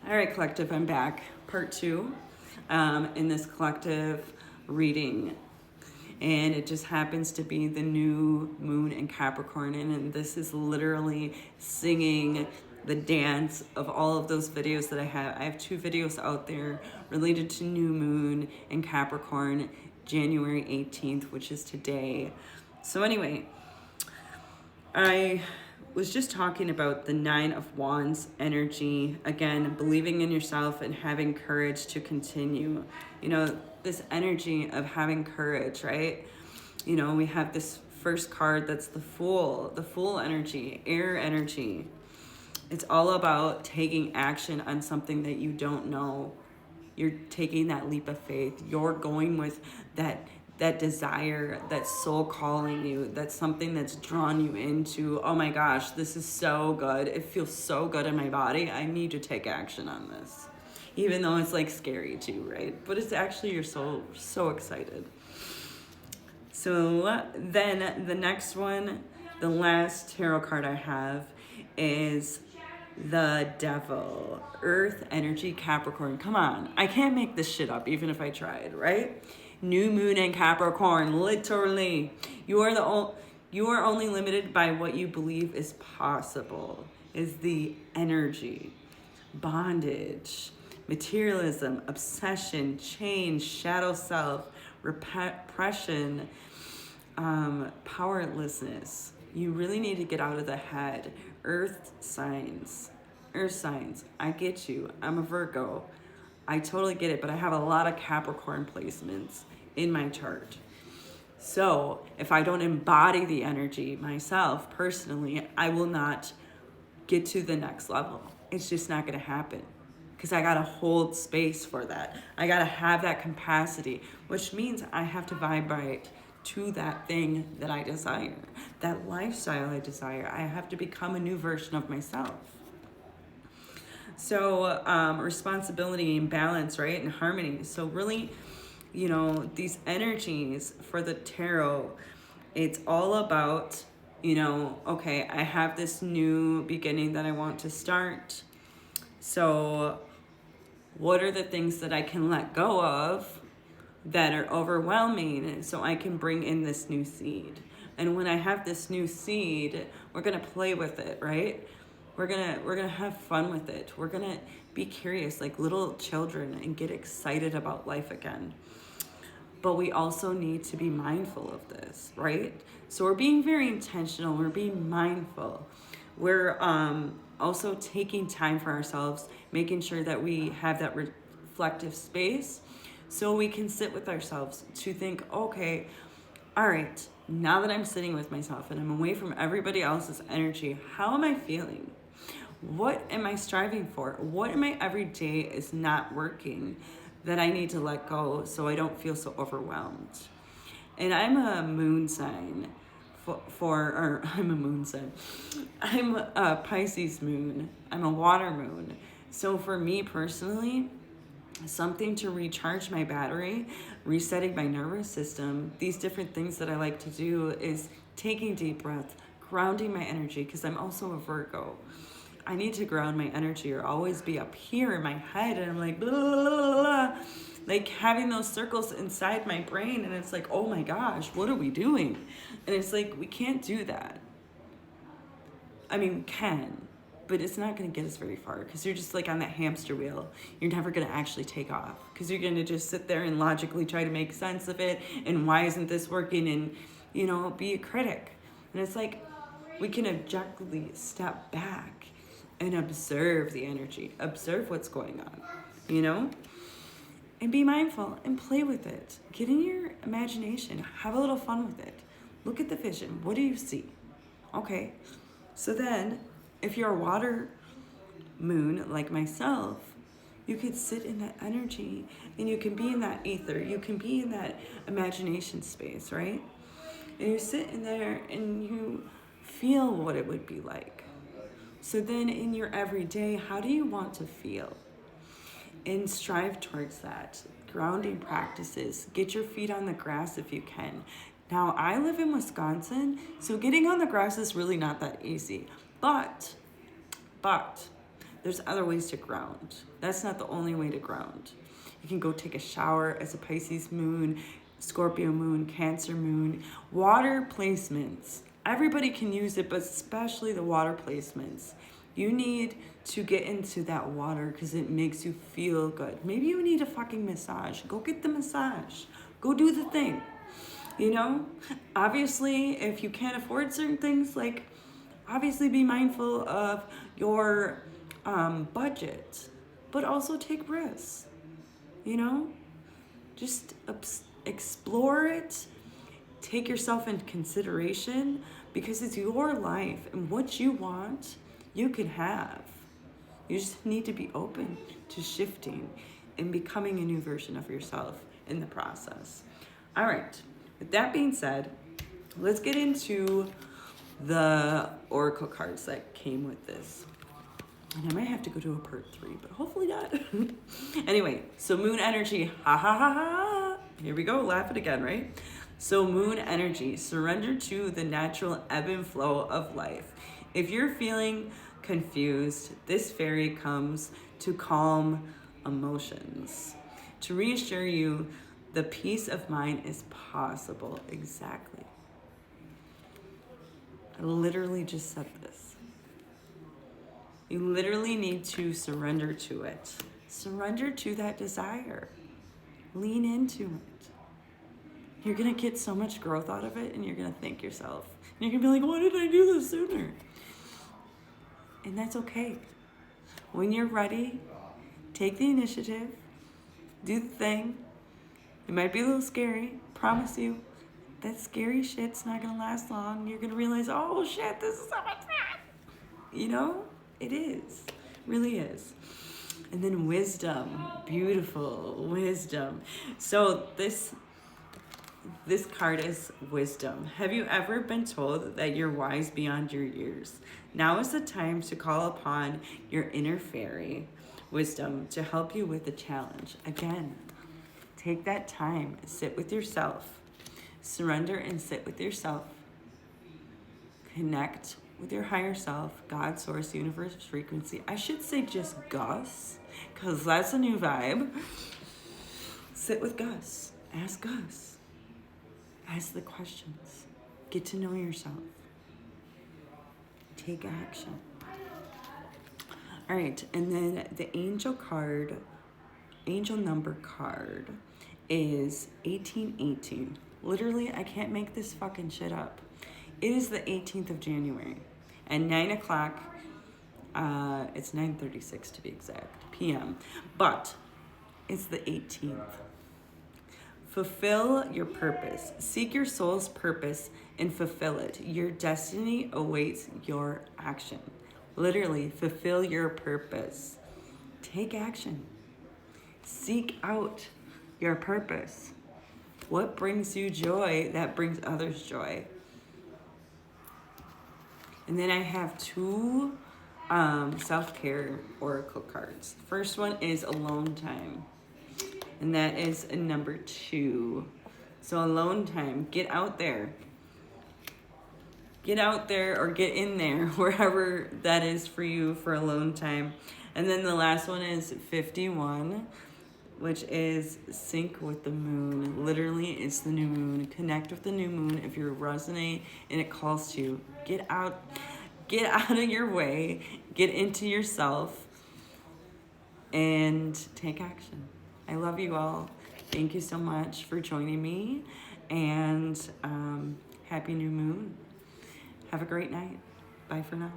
All right, collective, I'm back. Part two in this collective reading. And it just happens to be the new moon in Capricorn. And this is literally singing the dance of all of those videos that I have. I have 2 videos out there related to new moon in Capricorn, January 18th, which is today. So anyway, I was just talking about the 9 of Wands energy. Again, believing in yourself and having courage to continue. You know, this energy of having courage, right? You know, we have this first card that's the Fool energy, air energy. It's all about taking action on something that you don't know. You're taking that leap of faith. You're going with that desire, that soul calling you, that's something that's drawn you into, oh my gosh, this is so good. It feels so good in my body. I need to take action on this. Even though it's like scary too, right? But it's actually you're so excited. So then the next one, the last tarot card I have is the Devil, Earth energy, Capricorn. Come on, I can't make this shit up even if I tried, right? New moon in Capricorn, literally. You are only limited by what you believe is possible, is the energy. Bondage, materialism, obsession, change, shadow self, repression, powerlessness. You really need to get out of the head. Earth signs, I get you. I'm a Virgo. I totally get it, but I have a lot of Capricorn placements in my chart. So if I don't embody the energy myself personally, I will not get to the next level. It's just not going to happen because I got to hold space for that. I got to have that capacity, which means I have to vibrate to that thing that I desire, that lifestyle I desire. I have to become a new version of myself. So responsibility and balance, right? And harmony. So really, you know, these energies for the tarot, it's all about, you know, okay, I have this new beginning that I want to start. So what are the things that I can let go of that are overwhelming so I can bring in this new seed? And when I have this new seed, we're going to play with it, right? We're gonna have fun with it. We're gonna be curious like little children and get excited about life again. But we also need to be mindful of this, right? So we're being very intentional. We're being mindful. We're also taking time for ourselves, making sure that we have that reflective space so we can sit with ourselves to think, okay, all right, now that I'm sitting with myself and I'm away from everybody else's energy, how am I feeling? What am I striving for? What in my everyday is not working that I need to let go so I don't feel so overwhelmed? And I'm a moon sign I'm a moon sign. I'm a Pisces moon. I'm a water moon. So for me personally, something to recharge my battery, resetting my nervous system, these different things that I like to do is taking deep breaths, grounding my energy, because I'm also a Virgo. I need to ground my energy or always be up here in my head and I'm like, blah, blah, blah, blah, like having those circles inside my brain. And it's like, oh my gosh, what are we doing? And it's like, we can't do that. I mean, we can, but it's not going to get us very far because you're just like on that hamster wheel. You're never going to actually take off because you're going to just sit there and logically try to make sense of it. And why isn't this working? And, you know, be a critic. And it's like, we can objectively step back and observe the energy, observe what's going on, you know, and be mindful and play with it. Get in your imagination, have a little fun with it. Look at the vision. What do you see? Okay. So then if you're a water moon like myself, you could sit in that energy and you can be in that ether. You can be in that imagination space, right? And you sit in there and you feel what it would be like. So then in your everyday, how do you want to feel? And strive towards that. Grounding practices. Get your feet on the grass if you can. Now, I live in Wisconsin, so getting on the grass is really not that easy. But There's other ways to ground. That's not the only way to ground. You can go take a shower as a Pisces moon, Scorpio moon, Cancer moon. Water placements. Everybody can use it, but especially the water placements. You need to get into that water because it makes you feel good. Maybe you need a fucking massage. Go get the massage. Go do the thing. You know? Obviously, if you can't afford certain things, like, obviously be mindful of your budget, but also take risks. You know? Just explore it. Take yourself into consideration because it's your life, and what you want, you can have. You just need to be open to shifting and becoming a new version of yourself in the process. All right, with that being said, let's get into the oracle cards that came with this. And I might have to go to a part 3, but hopefully not. Anyway, so moon energy, ha ha ha ha. Here we go, laugh it again, right? So moon energy, surrender to the natural ebb and flow of life. If you're feeling confused, this fairy comes to calm emotions, to reassure you the peace of mind is possible. Exactly. I literally just said this. You literally need to surrender to it. Surrender to that desire. Lean into it. You're going to get so much growth out of it, and you're going to thank yourself. And you're going to be like, why didn't I do this sooner? And that's okay. When you're ready, take the initiative, do the thing. It might be a little scary, promise you. That scary shit's not going to last long. You're going to realize, oh shit, this is so much fun. You know, it is, really is. And then wisdom, beautiful wisdom. So this card is wisdom. Have you ever been told that you're wise beyond your years? Now is the time to call upon your inner fairy wisdom to help you with the challenge. Again, take that time, sit with yourself, surrender and sit with yourself. Connect with your higher self, God, source, universe, frequency. I should say just Gus, because that's a new vibe. Sit with Gus. Ask Gus. Ask the questions. Get to know yourself. Take action. All right, and then the angel card, angel number card is 1818. Literally, I can't make this fucking shit up. It is the 18th of January at 9 o'clock. It's 9:36 to be exact, p.m. But it's the 18th. Fulfill your purpose. Seek your soul's purpose and fulfill it. Your destiny awaits your action. Literally, fulfill your purpose. Take action. Seek out your purpose. What brings you joy that brings others joy? And then I have two self-care oracle cards. First one is alone time. And that is a number 2. So alone time, get out there. Get out there or get in there, wherever that is for you for alone time. And then the last one is 51, which is sync with the moon. Literally, it's the new moon. Connect with the new moon if you resonate and it calls to you. Get out of your way, get into yourself, and take action. I love you all. Thank you so much for joining me, and happy new moon. Have a great night. Bye for now.